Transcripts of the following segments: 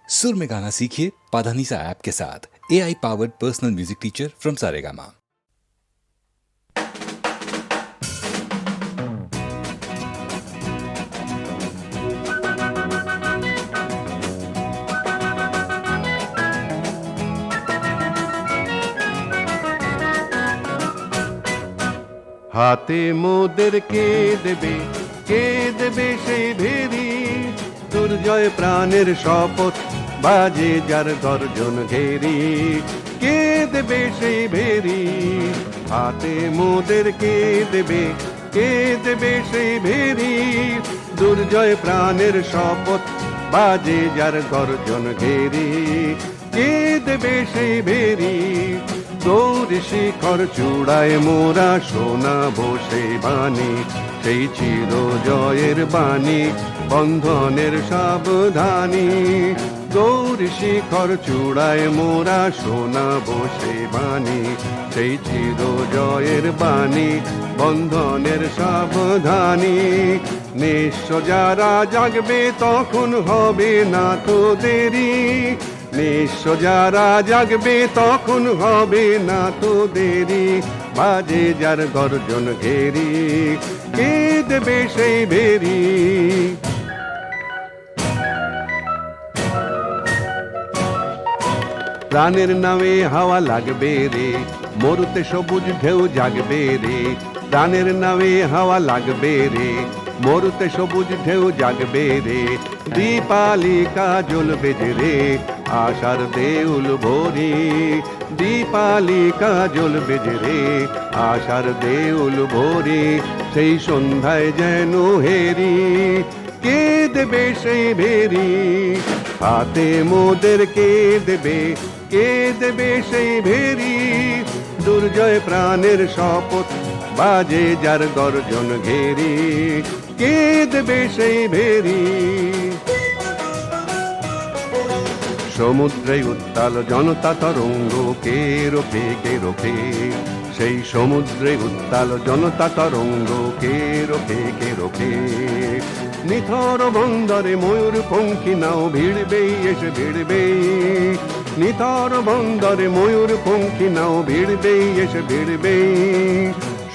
सुर में गाना सीखिए पाधानीसा ऐप के साथ। AI powered personal music teacher from Saregama. হাতে মোদের কে দেবে সেই ভেরি দুর্জয় প্রাণের শপথ বাজে যার গর্জন ঘেরি কে দেবে সেই ভেরি হাতে মোদের কে দেবে সেই ভেরি দুর্জয় প্রাণের শপথ বাজে যার গর্জন ঘেরি কে দেবে সেই ভেরি গৌর শিখর চূড়ায় মোরা শোনাবো সেই বাণী সেই চির জয়ের বাণী বন্ধনের সাবধানী গৌর শিখর চূড়ায় মোরা শোনাবো সেই বাণী সেই চির জয়ের বাণী বন্ধনের সাবধানী নিঃস্ব যারা জাগবে তখন হবে না তো দেরি নিঃস্ব যারা জাগবে তখন হবে না তো দেরি বাজে যার গর্জন ঘেরি কে দেবে সেই ভেরি প্রাণের নামে হাওয়া লাগবে রে মরুতে সবুজ ঢেউ জাগবে রে প্রাণের নামে হাওয়া লাগবে রে মরুতে সবুজ ঢেউ জাগবে রে দীপালিকা জ্বলবে যে রে আশার দেউল ভরি দীপালিকা জ্বলবে যে রে আশার দেউল ভরি সেই সন্ধ্যায় যেন হেরি কে দেবে সেই ভেরি হাতে মোদের কে দেবে সেই ভেরি দুর্জয় প্রাণের শপথ বাজে যার গর্জন ঘেরি কে দেবে সেই ভেরি সমুদ্রে উত্তাল জনতা তরঙ্গ কে রোখে সেই সমুদ্রে উত্তাল জনতা তরঙ্গ কে রোখে নিথর বন্দরে ময়ূর পঙ্খী নাও ভিড়বেই এসে ভিড়বেই নিথর বন্দরে ময়ূর পঙ্খী নাও ভিড়বেই এসে ভিড়বেই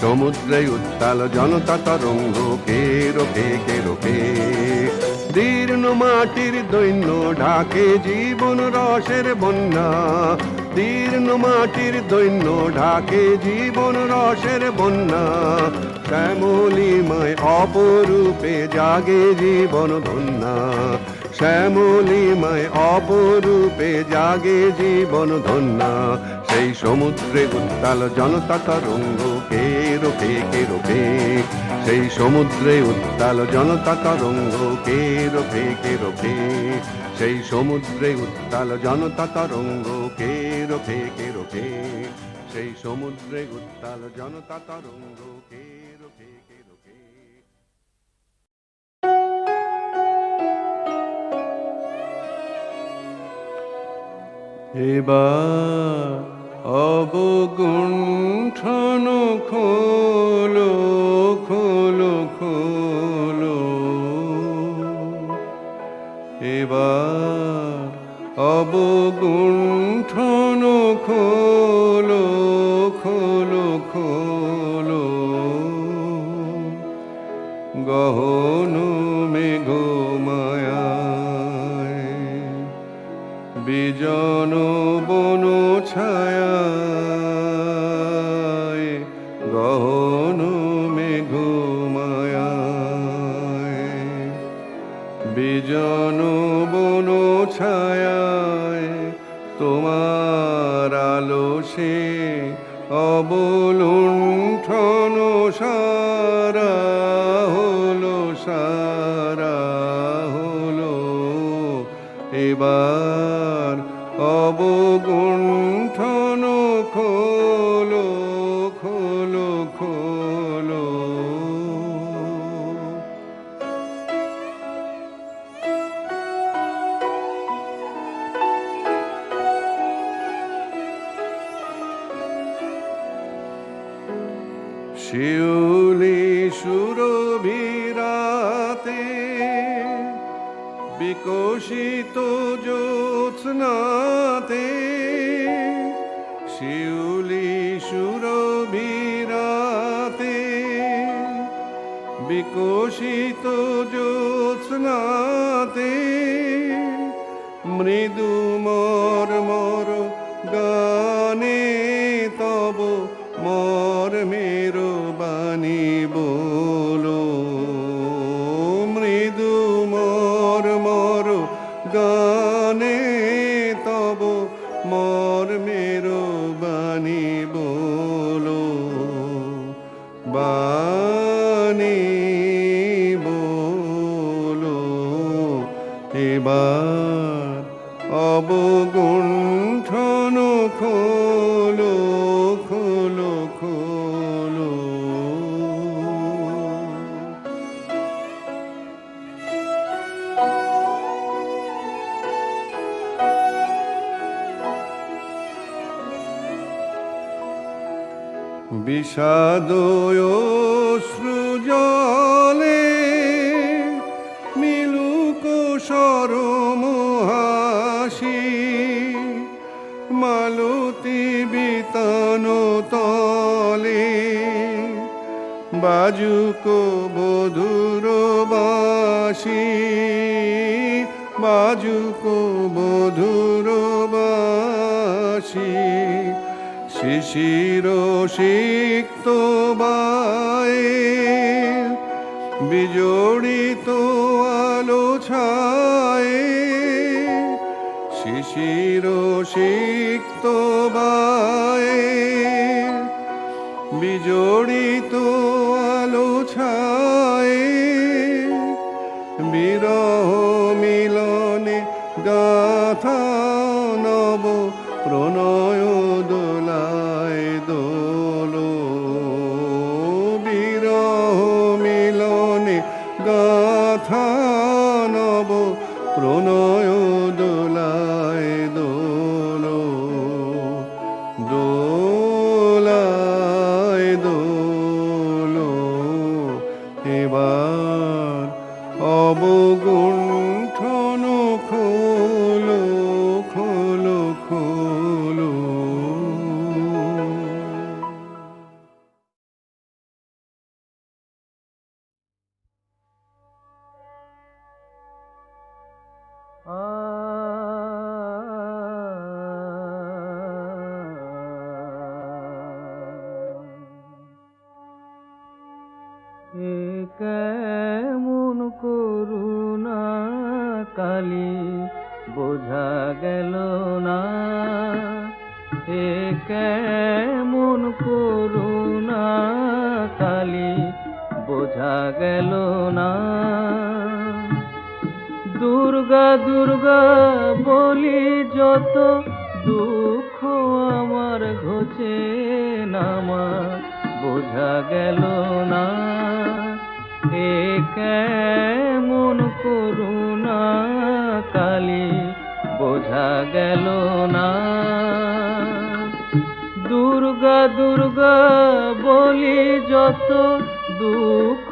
সমুদ্রে উত্তাল জনতা তরঙ্গ কে রোখে দীর্ণ মাটির দৈন্য ঢাকে জীবন রসের বন্যা দীর্ণ মাটির দৈন্য ঢাকে জীবন রসের বন্যা শ্যামলিমায় অপরূপে জাগে জীবন ধন্যা শ্যামলিমায় অপরূপে জাগে জীবন ধন্যা সেই সমুদ্রে উত্তাল জনতা তরঙ্গ কে রোখে সেই সমুদ্রে উত্তাল জনতা তরঙ্গ কে রোখে সেই সমুদ্রে উত্তাল জনতা তরঙ্গ কে রোখে সেই সমুদ্রে উত্তাল জনতা তরঙ্গ কে রোখে এবার অবগুণ্ঠন খোলো এবার অবগুণ্ঠন খোলো গহন মেঘমায়ায় বিজন বন ছায়ায় গহন মেঘমায়ায় বিজন বন ছায়ায় তোমার আলো সে অবলুণ্ঠন সারা হলো এবার অবগুণ্ঠন খোলো শিউলি সুরভিরাতে বিকশিত জ্যোৎস্নাতে শিউলি সুরভিরাতে বিকশিত জ্যোৎস্নাতে মৃদু মর্মর গানে তব মর্মের বাণী বলো মৃদু মর্মর গানে তব মর্মের বাণী বলো বাণী বলো এবার অবগুণ্ঠন খোলো খোলো খোলো বিষাদ অশ্রুজলে মিলুক সরম হাসি মালতী বিতান তলে বাজুক বধুর বাসি বাজুক বধুর বাসি শিশির সিক্ত বায়ে বিজড়িত আলো ছায়ে শিশির সিক্ত বায়ে বিজড়িত আলো ছায়ে বিরহ মিলনে গাথা নব প্রণয় দোলায় দোলো বিরহ মিলনে গাথা নব প্রণয় দোলায় দোলো দোলায় দোলো এবার অবগুণ্ঠন খোলো খোলো খোলো কেমন করুণা কালী বোঝা গেল না এ কেমন করুণা কালী বোঝা গেল না দুর্গা দুর্গা বলি যত দুঃখ আমার ঘোচে নামা বোঝা গেল না এ কেমন করুণা কালী বোঝা গেল না দুর্গা দুর্গা বলি যত দুঃখ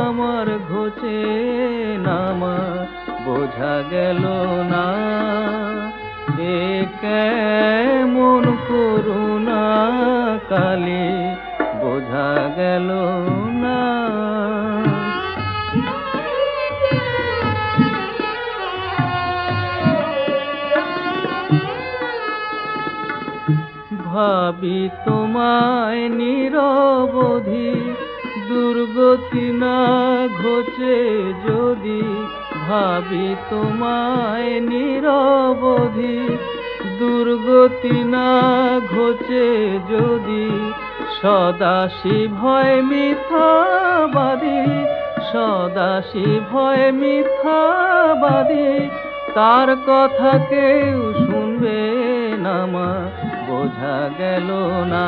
আমার ঘোচে নামা বোঝা গেল না এ কেমন করুণা কালী বোঝা গেল না ভাবি তোমায় নিরবধি দুর্গতি না ঘোচে যদি ভাবি তোমায় নিরবধি দুর্গতি না ঘোচে যদি সদাশিব হয় মিথ্যাবাদী সদাশিব হয় মিথ্যাবাদী তার কথা কেউ শুনবে না মা বোঝা গেল না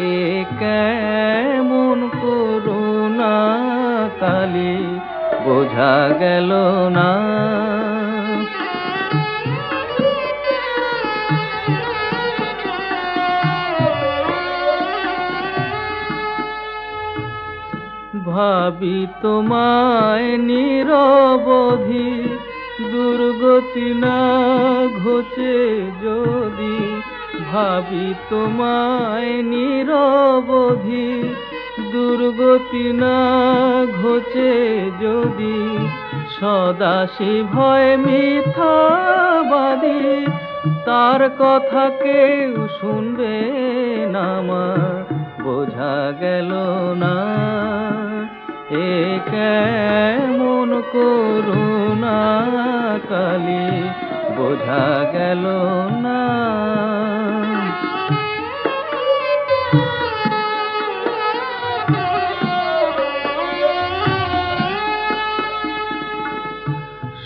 এ কেমন করুণা কালী বোঝা গেল না ভাবি তোমায় নিরবধি দুর্গতি না ঘোচে যদি, ভাবি তোমায় নিরবধি, দুর্গতি না ঘোচে যদি, সদাশি ভয় মিথ্যাবাদী, তার কথা কেউ শুনবে না মা, বোঝা গেল না এ কেমন করুণা কালী, বোঝা গেল না।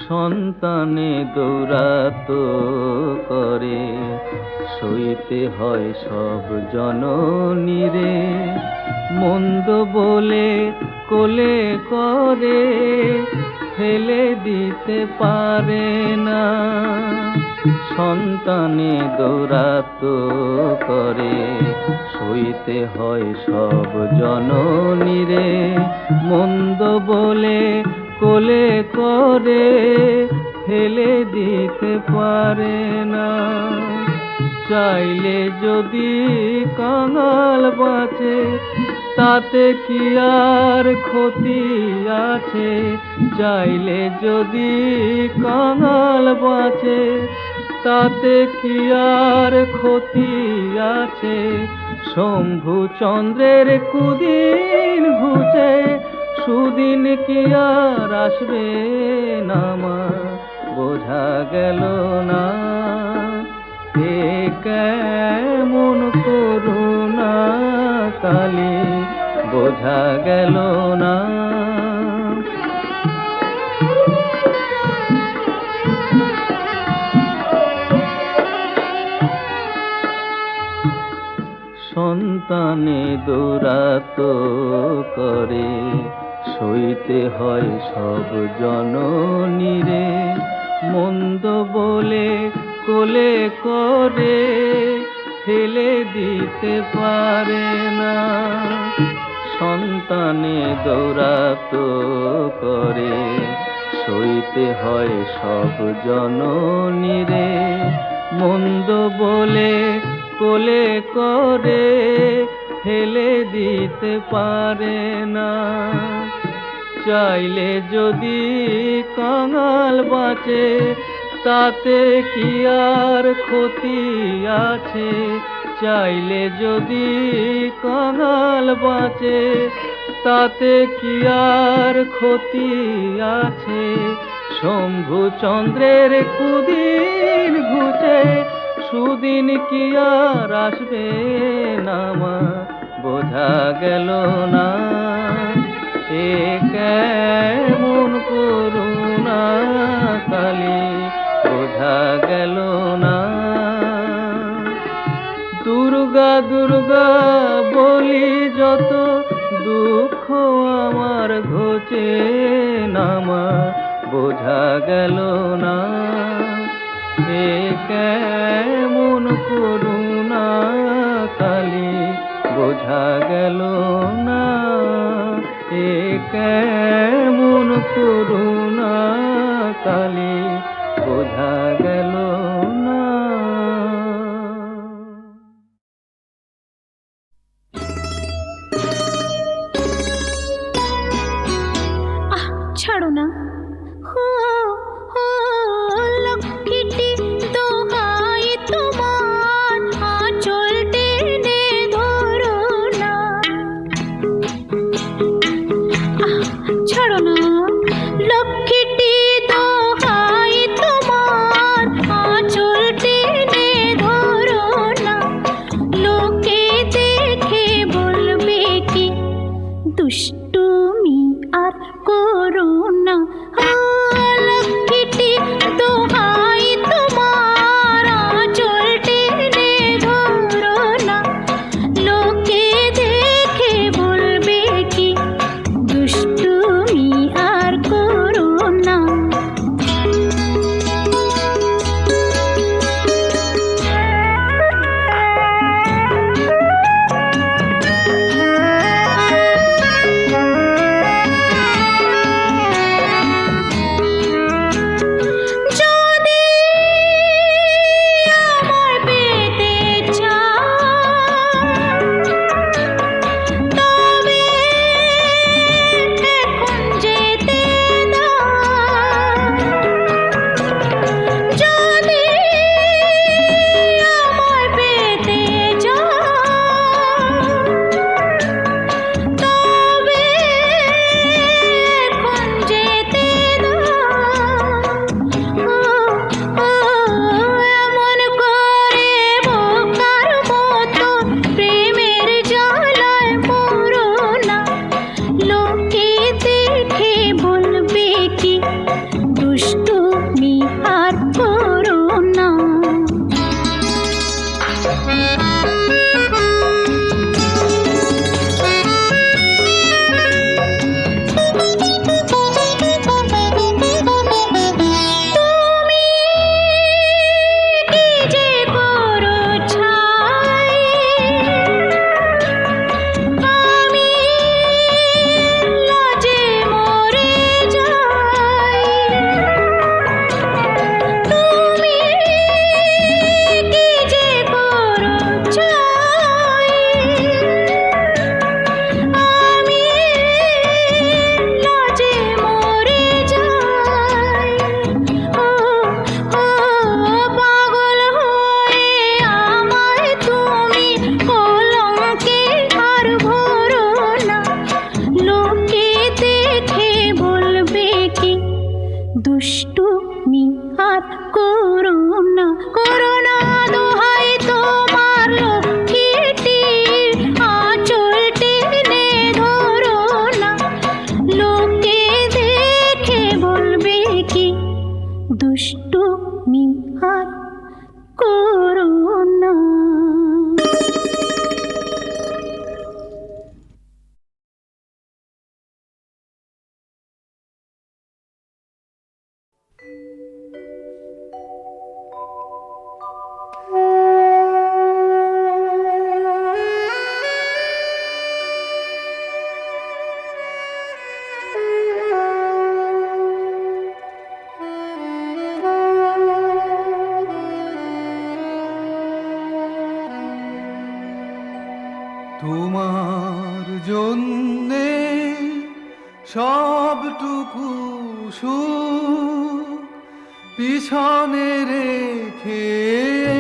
সন্তানে দৌরাত করে, সইতে হয় সব জননীরে, মন্দ বলে কোলে করে, ফেলে দিতে পারে না। সন্তানে দৌরাত করে, সইতে হয় সব জননীরে, মন্দ বলে কোলে করে, ফেলে দিতে পারে না। চাইলে যদি কাঙাল বাঁচে, তাতে কি আর ক্ষতি আছে? চাইলে যদি কাঙাল বাঁচে, তাতে কি আর ক্ষতি আছে? শম্ভু চন্দ্রের কুদিন ঘুচে, সুদিন কি আর আসবে না মা, বোঝা গেল না এ কেমন করুণা কালী, বোঝা গেল না। সন্তানে দৌরাত করে, সইতে হয় সব জননীরে, মন্দ বলে কোলে করে, ফেলে দিতে পারে না। সন্তানে দৌরাত করে, সইতে হয় সব জননীরে, মন্দ বলে কোলে করে, ফেলে দিতে পারে না। চাইলে যদি কাঙাল বাঁচে, তাতে কি আর ক্ষতি আছে? চাইলে যদি কাঙাল বাঁচে, তাতে কি আর ক্ষতি আছে? শম্ভু চন্দ্রের কুদিন ঘুচে, সুদিন কি আর আসবে না মা, বোঝা গেল না এ কেমন করুণা কালী, বোঝা গেল না। দুর্গা দুর্গা বলি যত, দুঃখ আমার ঘোচে না মা, বোঝা গেল না এ কেমন করুণা কালী, বোঝা গেল না এ কেমন করুণা কালী, বোঝা গেল না। ছাড়ো না, হো হো লক্ষ্মীটি দোহাই তোমার, আঁচল টেনে ধরো না। ছাড়ো না, লক্ষ্মীটি দোহাই তোমার, করুণা করুণা দোহাই তোমার লক্ষ্মীটি আঁচল টেনে ধরো না লোকে দেখে বলবে কি দুষ্টু মিহার করুণা। তোমার জন্যে সবটুকু সুখ পিছনে রেখে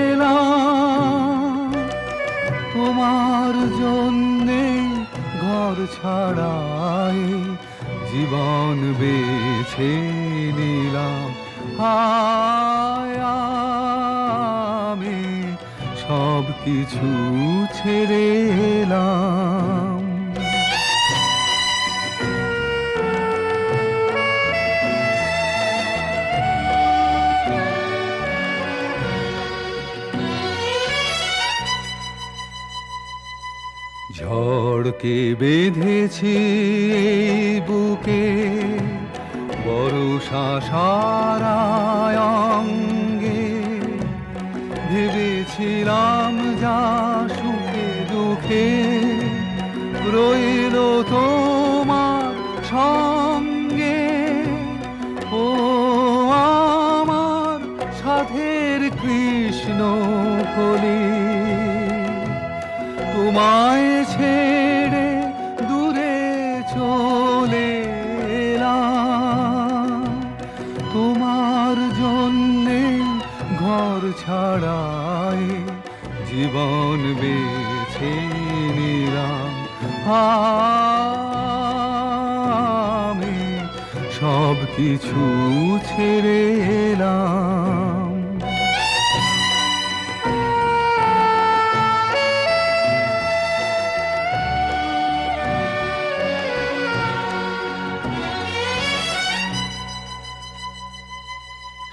এলাম। তোমার জন্যে ঘর ছাড়াই জীবন বেছে নিলাম। হায় আমি সব কিছু ছেড়ে এলাম। ঝড়কে বেঁধেছি এই বুকে বর্ষা সারা অঙ্গে ভেবেছিলাম যা সুখে দুঃখে রইল তোমার সঙ্গে। ও আমার সাধের কৃষ্ণ কলি তোমায় ছেড়ে দূরে চলে এলাম। তোমার জন্যে ঘর ছাড়াই জীবন বেছে নিলাম। আমি সব কিছু ছেড়ে এলাম।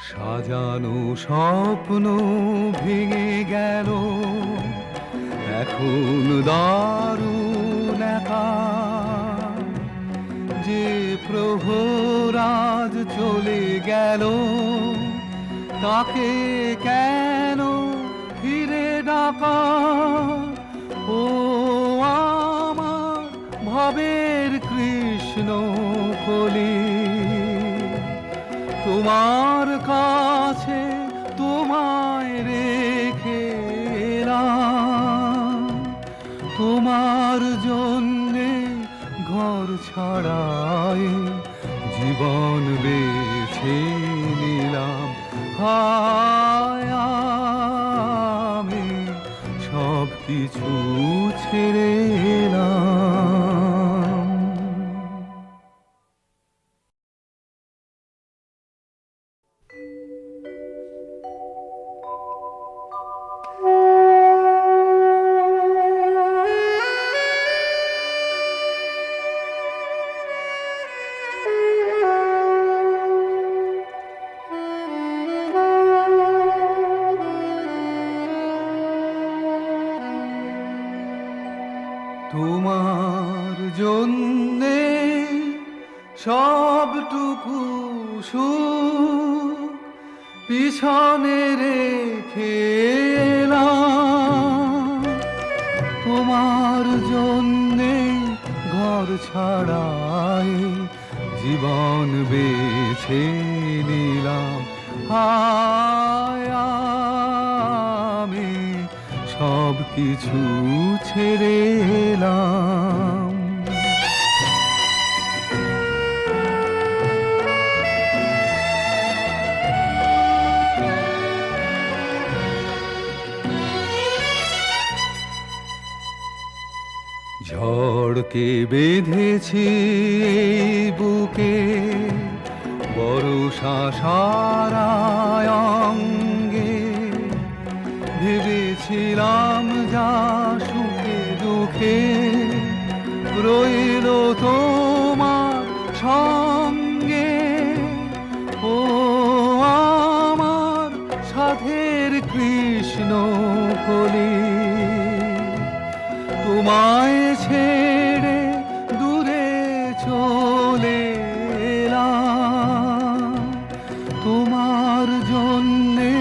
সাজানো স্বপ্ন ভেঙে গেল এখন দারুণ একা। যে প্রহরাজ চলে গেল তাকে কেন ফিরে ডাকা। ও আমার ভবের কৃষ্ণ কলি তোমার কাছে তোমায় রেখে এলাম। তোমার জন্যে ঘর ছাড়াই জীবন বেছে নিলাম। হায় আমি সব কিছু ছেড়ে এলাম। তোমার জন্যে সবটুকু সুখ পিছনে রেখে এলাম। তোমার জন্যে ঘর ছাড়াই জীবন বেছে নিলাম। হায় আমি সব কিছু ছেড়ে এলাম। ঝড়কে বেঁধেছি এই বুকে বর্ষা সারা রইল তোমার সঙ্গে, ও আমার সাধের কৃষ্ণ কলি। তোমায় ছেড়ে দূরে চলে এলাম, তোমার জন্যে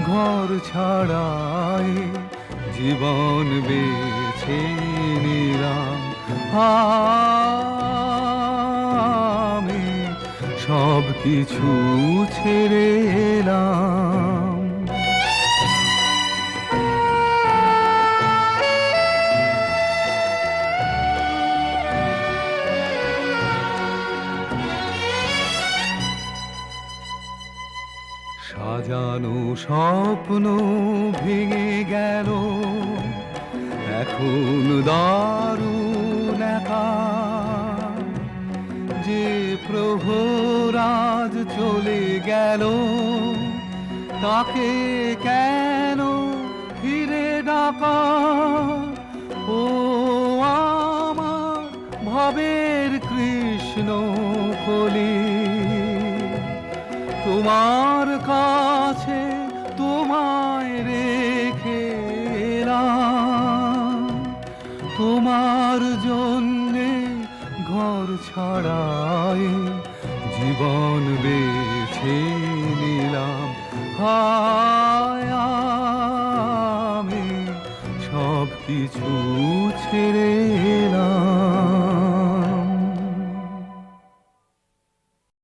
ঘর ছাড়াই জীবন বেছে নিলাম। আমি সব কিছু ছেড়ে এলাম। সাজানো স্বপ্ন ভেঙে গেল, এখন দারুণ একা। যে প্রহরাজ চলে গেল, তাকে কেন ফিরে ডাকা? ও আমার ভবের কৃষ্ণ কলি, তোমার কাছে তোমায় রেখে এলাম, তোমার জন্যে ঘর ছাড়াই জীবন বেছে নিলাম।